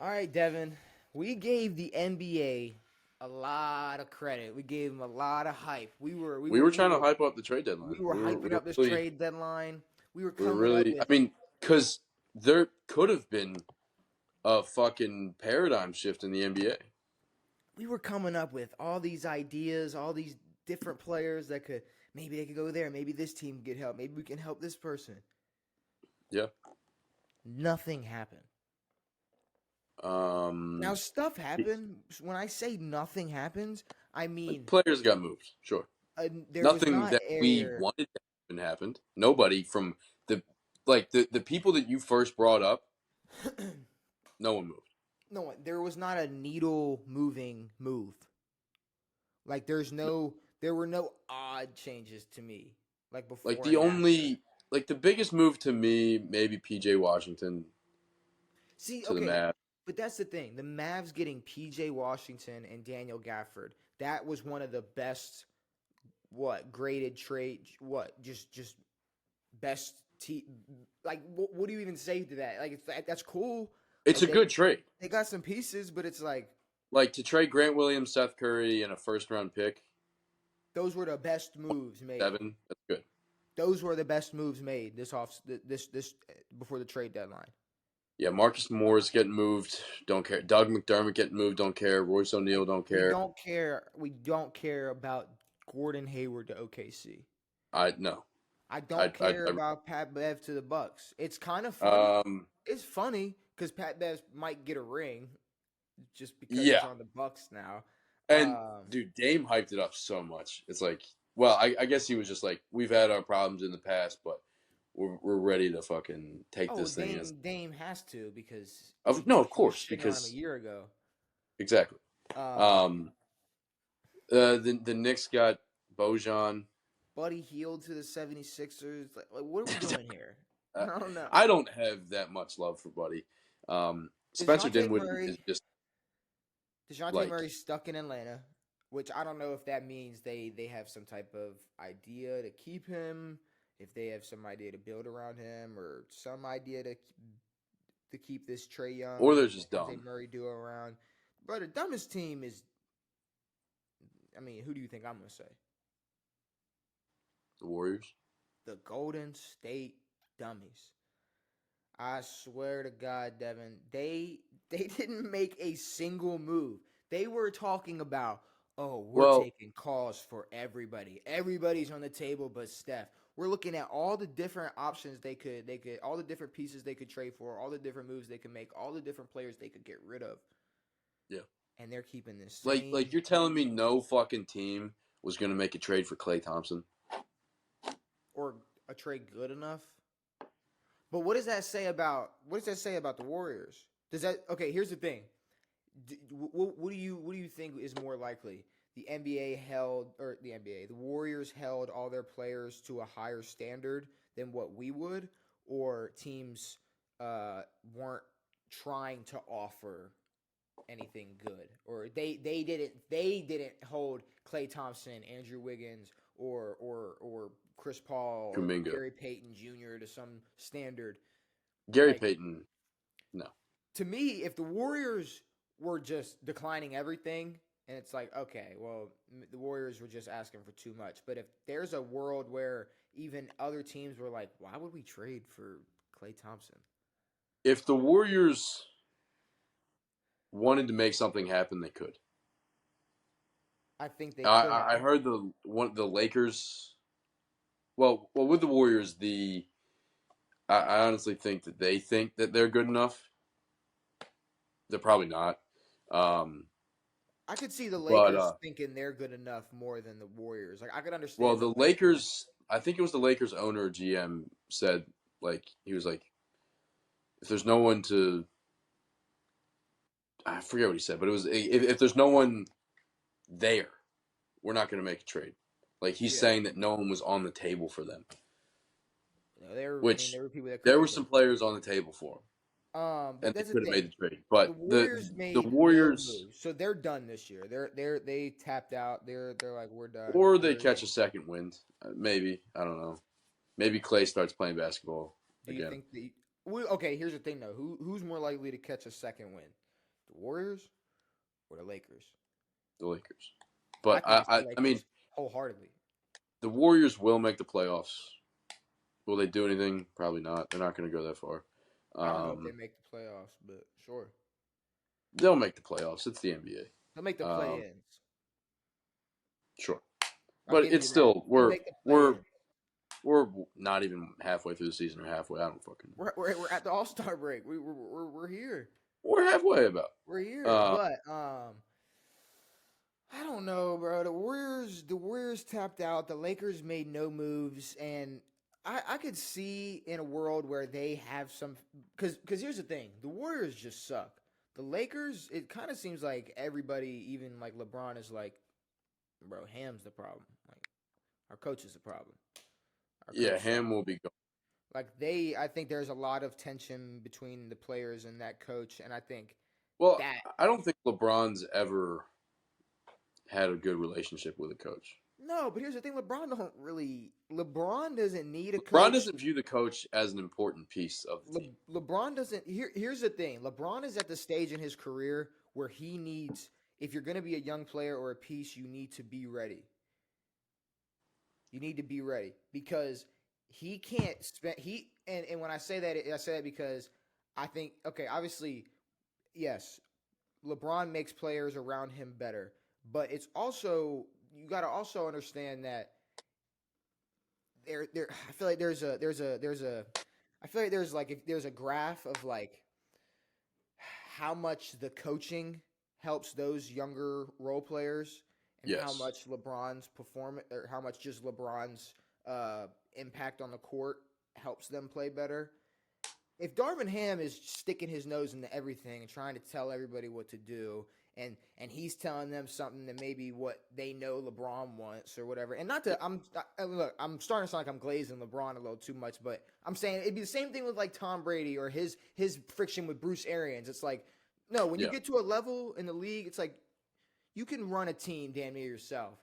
All right, Devin. We gave the NBA a lot of credit. We gave them a lot of hype. We were we We were were we trying to were hype up the trade we deadline. were hyping up this trade deadline. We were We were coming up really. I with mean, because there could have been a fucking paradigm shift in the NBA. we were coming up with all these ideas, all these different players that could maybe they could go there, maybe this team could get help, maybe we can help this person. Yeah. Nothing happened. Now Um, stuff happened. When I say nothing happens, I mean players got moved. Sure. there was Nothing not that we air. wanted to happen happened. Nobody from the the people that you first brought up, no one moved. No, there was not a needle moving move. Like there were no odd changes to me, like Like before the and after. only the biggest move to me, maybe PJ Washington See, to the okay, Mavs. but that's the thing. The Mavs getting P.J. Washington and Daniel Gafford. That was one of the best. What graded trade? What just best? Like what do you even say to that? Like that's cool. It's Like a good trade. they got some pieces, but it's like Like to trade Grant Williams, Seth Curry, and a first round pick, those were the best moves made. 7. That's good. Those were the best moves made this before the trade deadline. Yeah, Marcus Moore's getting moved. Don't care. Doug McDermott getting moved. Don't care. Royce O'Neal. Don't We care. don't care. We don't care about Gordon Hayward to OKC. I no. I don't care I about Pat Bev to the Bucks. It's kind of funny. um It's funny because Pat Bev might get a ring just because he's yeah. on the Bucks now. And Um, dude, Dame hyped it up so much. It's like, well, I guess he was just like, we've had our problems in the past, but we're ready to fucking take oh, this thing as Dame has to because of no, of he was course, shitting on him a because year ago. exactly. Um, Um, the Knicks got Bojan. Buddy Hield to the 76ers. Like what are we doing here? Uh, I don't know. I don't have that much love for Buddy. Spencer DeJounte Dinwiddie is Murray just DeJounte like, Murray's stuck in Atlanta, which I don't know if that means they have some type of idea to keep him, if they have some idea to build around him, or some idea to keep this Trey or Young they're just DeJounte dumb. Murray duo around. But the dumbest team is, I mean, who do you think I'm gonna say? The Warriors. The Golden State Dummies. I swear to God, Devin, they didn't make a single move. They were talking about, oh, we're Well, taking calls for everybody. Everybody's on the table but Steph. We're looking at all the different options they could all the different pieces they could trade for, all the different moves they could make, all the different players they could get rid of. yeah. And they're keeping the Like same you're telling me no fucking team was gonna make a trade for Klay Thompson. or a trade good enough. But what does that say about the Warriors? Does that okay? Here's the thing. What do you think is more likely? The Warriors held all their players to a higher standard than what we would, or teams weren't trying to offer anything good, or they didn't hold Klay Thompson, Andrew Wiggins, or Chris Paul or Kuminga. Gary Payton Jr. to some standard. Gary Like Payton. No. to me, if the Warriors were just declining everything, and it's like, okay, well, the Warriors were just asking for too much. But if there's a world where even other teams were like, why would we trade for Klay Thompson? If the Warriors wanted to make something happen, they could. I think they I, could I have. heard the Lakers. Well, with the Warriors, I honestly think that they're good enough. They're probably not. Um, I could see the but Lakers thinking they're good enough more than the Warriors. Like I could well, understand the the Lakers. Lakers. I think it was the Lakers owner or GM said like he was like, if there's no one to, I forget what he said, but it was if there's no one there, we're not going to make a trade. Like he's Yeah, saying that no one was on the table for them, I mean, which there were people that could there have were made some them. players on the table for him, But and they that's the could have made thing. the trade. The But Warriors the made no Warriors, moves, so they're done this year. They tapped out. They're like we're done. or they We're catch a second wind, maybe I don't know. Maybe Clay starts playing basketball Do you again. think okay? Here's the thing though. Who's more likely to catch a second win? The Warriors or the Lakers? The Lakers. I But think it's the I mean, Lakers wholeheartedly. the Warriors will make the playoffs. Will they do anything? Probably not. They're not going to go that far. I don't know if they Um, make the playoffs, but sure. they'll make the playoffs. It's the They'll make the NBA. play-ins. Sure, I'll but give it's you that. still They'll make the play-in. we're not even halfway through the season or halfway. I don't fucking. We're at the All-Star break. We're here. We're halfway about. We're here. Uh, But I don't know, bro. The Warriors tapped out. The Lakers made no moves, and I could see in a world where they have some because here's the thing: the Warriors just suck. The Lakers, it kind of seems like everybody, even like LeBron, is like, bro, Ham's the problem. Like our coach is the problem. Our yeah, coach sucks. Ham will be gone. I think there's a lot of tension between the players and that coach, and I think Well, that I don't think LeBron's ever had a good relationship with a coach. no. But here's the thing: LeBron doesn't need a LeBron coach. doesn't view the coach as an important piece of the team. LeBron doesn't. Here's the thing: LeBron is at the stage in his career where he needs. If you're going to be a young player or a piece, you need to be ready. You need to be ready because he can't spend and when I say that because I think okay, obviously, yes, LeBron makes players around him better, but it's also you got to also understand that there I feel like there's a I feel like there's like if there's a graph of like how much the coaching helps those younger role players and how Yes. much LeBron's performance or how much just LeBron's impact on the court helps them play better. If Darvin Ham is sticking his nose into everything and trying to tell everybody what to do, and he's telling them something that maybe what they know LeBron wants or whatever, and not to look, I'm starting to sound like I'm glazing LeBron a little too much, but I'm saying it'd be the same thing with like Tom Brady or his friction with Bruce Arians. It's like no, when you Yeah. get to a level in the league, it's like you can run a team damn near yourself.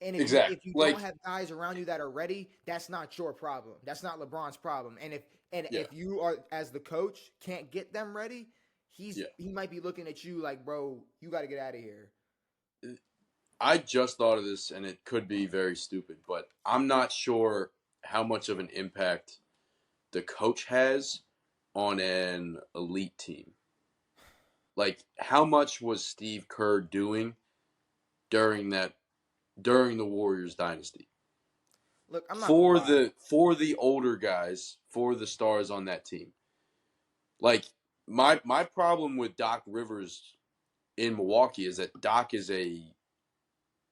And Exactly. if you don't Like, have guys around you that are ready, that's not your problem. That's not LeBron's problem. And yeah, if you are as the coach can't get them ready, yeah. he might be looking at you like, bro, you got to get out of here. I just thought of this, and it could be very stupid, but I'm not sure how much of an impact the coach has on an elite team. Like, how much was Steve Kerr doing during the Warriors dynasty Look, I'm not gonna lie. for the older guys, for the stars on that team? Like, my problem with Doc Rivers in Milwaukee is that Doc is a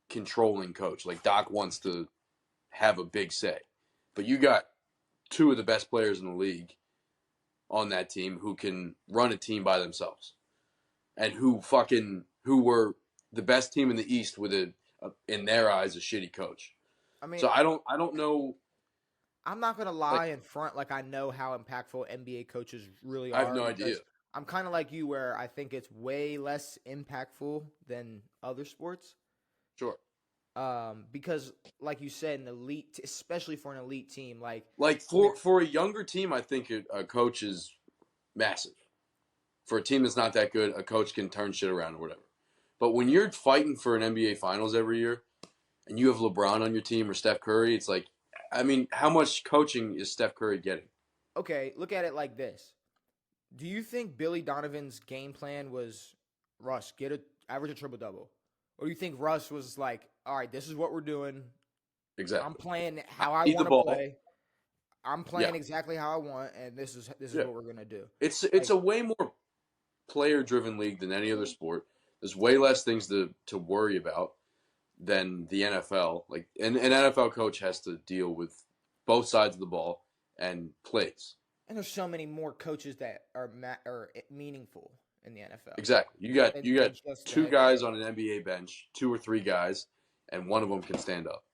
controlling coach. Like, Doc wants to have a big say. But you got two of the best players in the league on that team who can run a team by themselves and who were the best team in the East with a in their eyes a shitty coach. I mean, So I don't know, I'm not gonna like, lie in front like I know how impactful NBA coaches really I have are no idea. because I'm kind of like you where I think it's way less impactful than other sports. Sure. Because like you said, an elite, especially for an elite team, like Like when it, for a younger team, I think a coach is massive. For a team that's not that good, a coach can turn shit around or whatever. But when you're fighting for an NBA Finals every year, and you have LeBron on your team or Steph Curry, it's like, I mean, how much coaching is Steph Curry getting? okay, look at it like this: do you think Billy Donovan's game plan was Russ get a average a triple double, or do you think Russ was like, all right, this is what we're doing. I'm Exactly. playing I how I need the want to ball. play. I'm Yeah, playing exactly how I want, and this is yeah. what we're gonna do. It's Like a way more player driven league than any other sport. There's way less things to worry about than the NFL. Like an NFL coach has to deal with both sides of the ball and plays. and there's so many more coaches that are meaningful in the NFL Exactly. You got than just the two head guys coach. on an NBA bench, two or three guys, and one of them can stand up.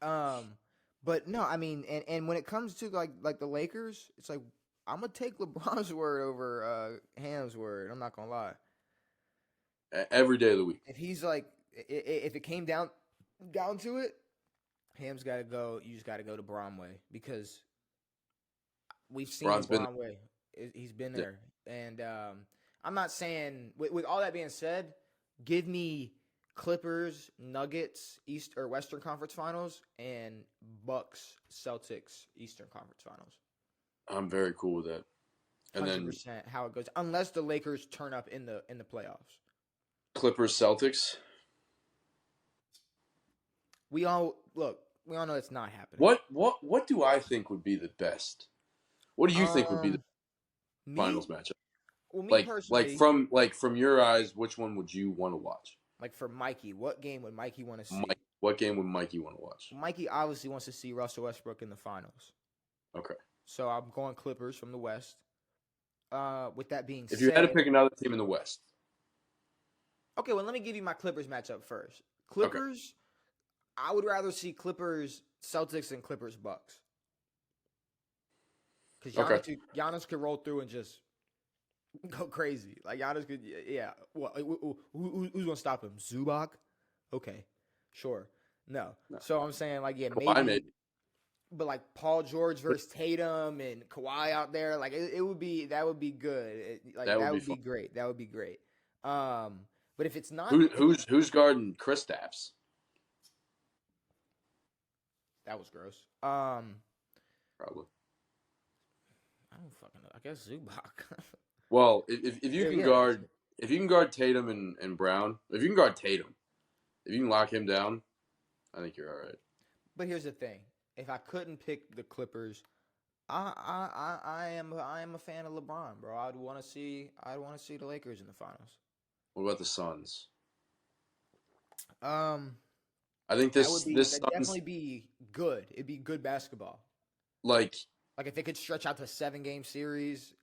Um, but no, I mean, and when it comes to like the Lakers, it's like I'm gonna take LeBron's word over Ham's word. I'm not gonna lie. Every day of the week. If he's like, if it came down to it, Ham's got to go. You just got to go to Bromway because we've seen Bron's been Bromway. He's been there. there, and I'm not saying with all that being said, give me Clippers, Nuggets, East or Western Conference Finals, and Bucks, Celtics, Eastern Conference Finals. I'm very cool with that. And then 100% how it goes, unless the Lakers turn up in the playoffs. Clippers, Celtics. We all know it's not happening. What do I think would be the best? What do you think would be the Um, me, finals matchup? well, me Like personally, from your eyes, which one would you want to watch? like for Mikey, what game would Mikey want to see? Mike, what game would Mikey want to watch? Mikey obviously wants to see Russell Westbrook in the finals. Okay. So I'm going Clippers from the West. With that being If you had to said, pick another team in the West. okay, well, let me give you my Clippers matchup first. Okay. Clippers, I would rather see Clippers Celtics than Clippers Bucks. Because Okay. Giannis could roll through and just go crazy. Like Giannis could, yeah. What? Who's gonna stop him? Zubac? Okay, sure. No. No. So I'm saying like, yeah, Kawhi maybe. But like Paul George versus Tatum and Kawhi out there, like it would be good. That would be great. That would be great. But if it's not, who's guarding Kristaps? that was gross. Probably. I don't fucking know. I guess Zubac. Well, if you can guard Tatum and Brown, if you can guard Tatum, if you can lock him down, I think you're all right. But here's the thing: if I couldn't pick the Clippers, I am a fan of LeBron, bro. I'd want to see the Lakers in the finals. What about the Suns? I think that'd Suns definitely be good. It'd be good basketball. Like if they could stretch out to 7-game series,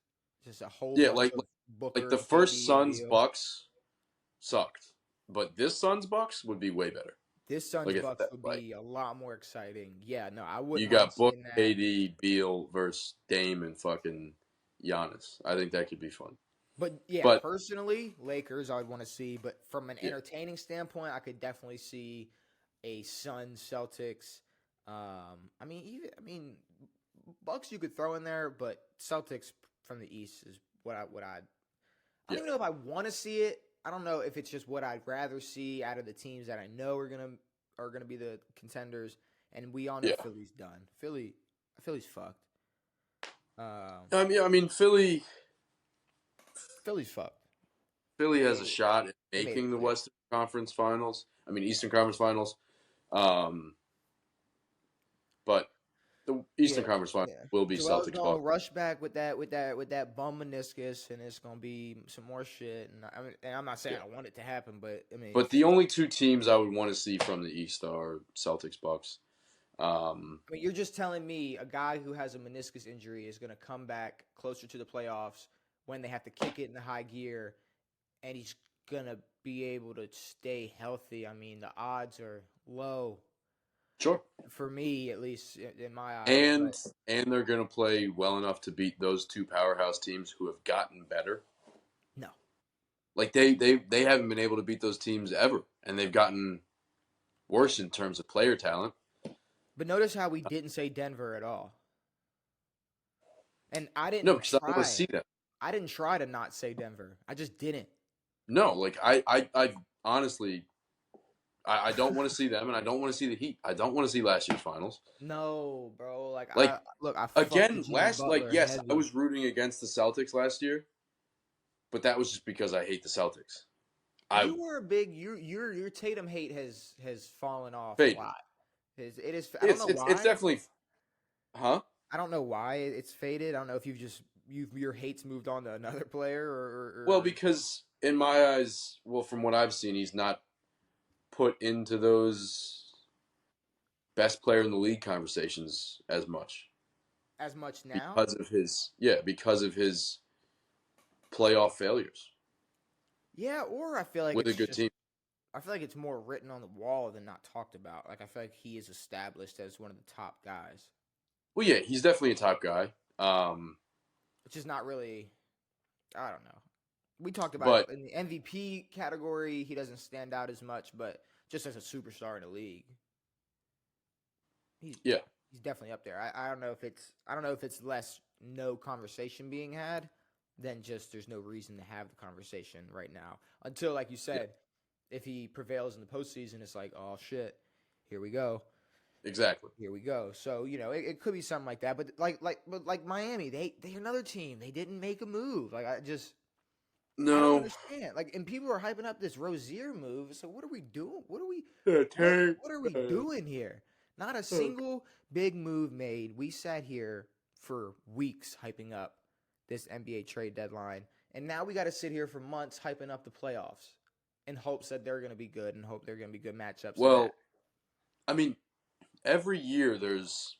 just a whole yeah, bunch of Booker like the and first KD Suns deal. Bucks sucked, but this Suns Bucks would be way better. This Suns Bucks would be a lot more exciting. Yeah, no, I wouldn't. You got Book, that. KD, Beal versus Dame and fucking Giannis. I think that could be fun. But personally, Lakers I would want to see. But from an entertaining standpoint, I could definitely see a Suns Celtics. I mean, Bucks you could throw in there, but Celtics from the East is what I don't even know if I want to see it. I don't know if it's just what I'd rather see out of the teams that I know are gonna be the contenders, and we all know Philly's done. Philly's fucked. I mean, Philly's fucked. Philly has a shot at making the Western Conference Finals. I mean, Eastern Conference Finals. But the Eastern Conference Finals will be Celtics. Gonna rush back with that bum meniscus, and it's gonna be some more shit. And I'm not saying I want it to happen, but I mean. But the only two teams I would want to see from the East are Celtics, Bucks. I mean, you're just telling me a guy who has a meniscus injury is gonna come back closer to the playoffs when they have to kick it in the high gear, and he's gonna be able to stay healthy. I mean, the odds are low. Sure. For me, at least in my eyes. And they're going to play well enough to beat those two powerhouse teams who have gotten better. No. Like they haven't been able to beat those teams ever, and they've gotten worse in terms of player talent. But notice how we didn't say Denver at all. And I didn't because I want to see them. I didn't try to not say Denver. I just didn't. No, like I honestly I don't want to see them, and I don't want to see the Heat. I don't want to see last year's finals. No, bro. I was rooting against the Celtics last year, but that was just because I hate the Celtics. You were a big your Tatum hate has fallen off faded. A lot. I don't know why. It's definitely, huh? I don't know why it's faded. I don't know if your hate's moved on to another player or. Well, because in my eyes, from what I've seen, he's not put into those best player in the league conversations as much. As much now? Because of his playoff failures. Yeah, or I feel like with a good team. I feel like it's more written on the wall than not talked about. Like I feel like he is established as one of the top guys. Well, yeah, he's definitely a top guy. Which is not really, I don't know. We talked about it in the MVP category. He doesn't stand out as much, but just as a superstar in the league, he's definitely up there. I don't know if it's no conversation being had. then just there's no reason to have the conversation right now. Until, like you Yeah, said, if he prevails in the postseason, it's like, oh shit, here we go. exactly. Here we go. So it could be something like that. But like Miami, they're another team. They didn't make a move. Like I don't No. understand. Like, and people are hyping up this Rozier move. So what are we doing? Yeah, What Terry. what are we doing here? Not a single big move made. We sat here for weeks hyping up this NBA trade deadline, and now we got to sit here for months hyping up the playoffs in hopes that they're going to be good and hope they're going to be good matchups in that. Well, I mean, every year there's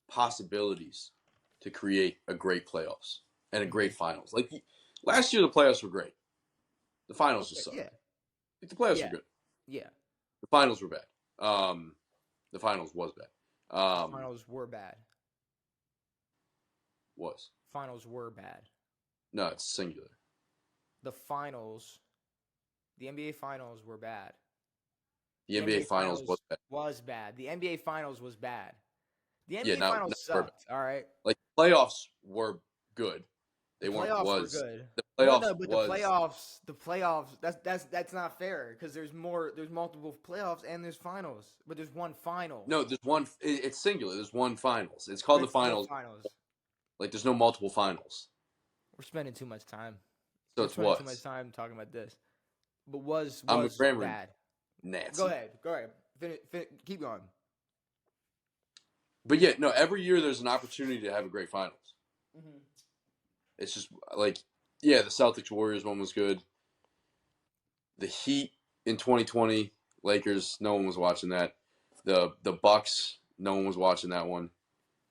possibilities to create a great playoffs and a great Hmm. finals. Like last year, the playoffs were great. The finals Okay. just sucked. Yeah. Like, the playoffs were Yeah. good. Yeah. The finals were bad. The finals was bad. The finals were bad. Was Finals were bad. no, it's singular. The finals, the NBA finals were bad. The The NBA NBA finals was finals bad. was bad. The NBA finals was bad. The Yeah, NBA not finals were bad. sucked. All right. Like playoffs were good. The They weren't playoffs were was good. the But playoffs no, but was the playoffs. That's not fair because there's multiple playoffs and there's finals, but there's one final. no. There's one. It's singular. There's one finals. It's But called the it's the finals. finals. Like there's no multiple finals. We're spending too much time. So We're it's spending too much was. time talking about this. But was I'm with was grammar bad. Go Nancy. ahead. Go ahead. Keep going. But yeah, no. Every year there's an opportunity to have a great finals. Mm-hmm. It's just like yeah, the Celtics Warriors one was good. The Heat in 2020 Lakers, no one was watching that. The Bucks, no one was watching that one.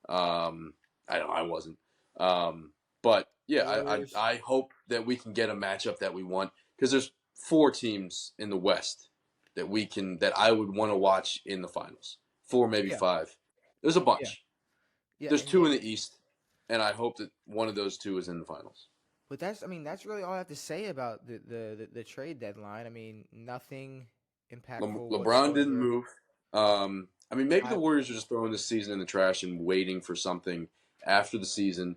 I know I wasn't. But yeah, Warriors. I hope that we can get a matchup that we want because there's 4 teams in the West that I would want to watch in the finals. 4, maybe Yeah. 5. There's a Yeah. bunch. Yeah. There's And 2 in the East, and I hope that one of those 2 is in the finals. but that's really all I have to say about the trade deadline. I mean, nothing impactful LeBron didn't whatsoever. move. I mean, maybe the I Warriors are just throwing this season in the trash and waiting for something after the season.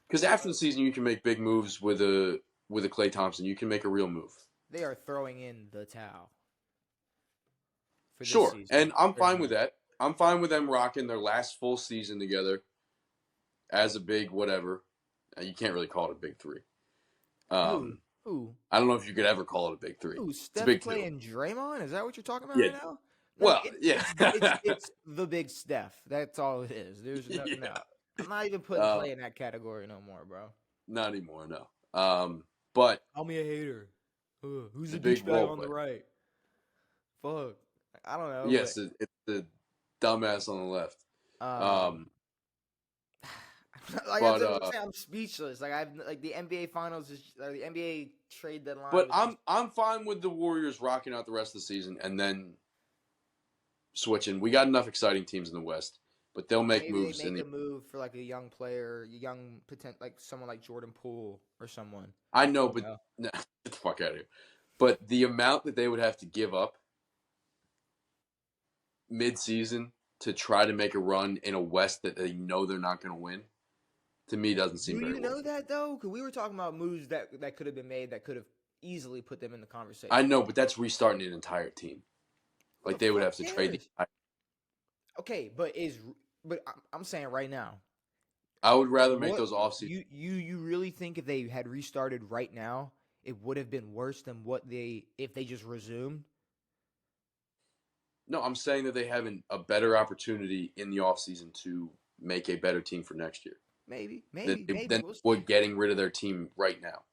Because after the season, you can make big moves with a Klay Thompson. You can make a real move. They are throwing in the towel for this Sure, season. and I'm They're fine with done. that. I'm fine with them rocking their last full season together as a big whatever. You can't really call it a big 3. Who? Um, Who? I don't know if you could ever call it a big 3. Who? It's a Steph, big Clay, 2. and Draymond? Is that what you're talking about Yeah. right now? No, Well, yeah. it's the big Steph. That's all it is. There's no. Yeah. I'm not even putting Uh, Clay in that category no more, bro. not anymore, no. But Call me a hater. Who's the the big douchebag role on the player. right? Fuck. I don't know, Yes, it's the dumbass on the left. but Um, like but that's what I'm saying. I'm speechless. Like I've like the NBA finals is or the NBA trade deadline but was just I'm fine with the Warriors rocking out the rest of the season and then switching. We got enough exciting teams in the West, but they'll make maybe they moves in make the. a move for like a young player, young potent like someone like Jordan Poole or someone. I know, You but know? nah, get the fuck out of here. But the amount that they would have to give up mid-season to try to make a run in a West that they know they're not going to win, to me doesn't seem Do very you worth know it. that though? Because we were talking about moves that could have been made that could have easily put them in the I conversation. know, but that's restarting an entire team. Who Like the they would fuck have to trade the. cares? Okay, but I'm saying right now, I would rather make what those offseason. you really think if they had restarted right now, it would have been worse than what they if they just resumed? No, I'm saying that they have a better opportunity in the offseason to make a better team for next year Maybe, than maybe, they maybe than we'll would see. getting rid of their team right now.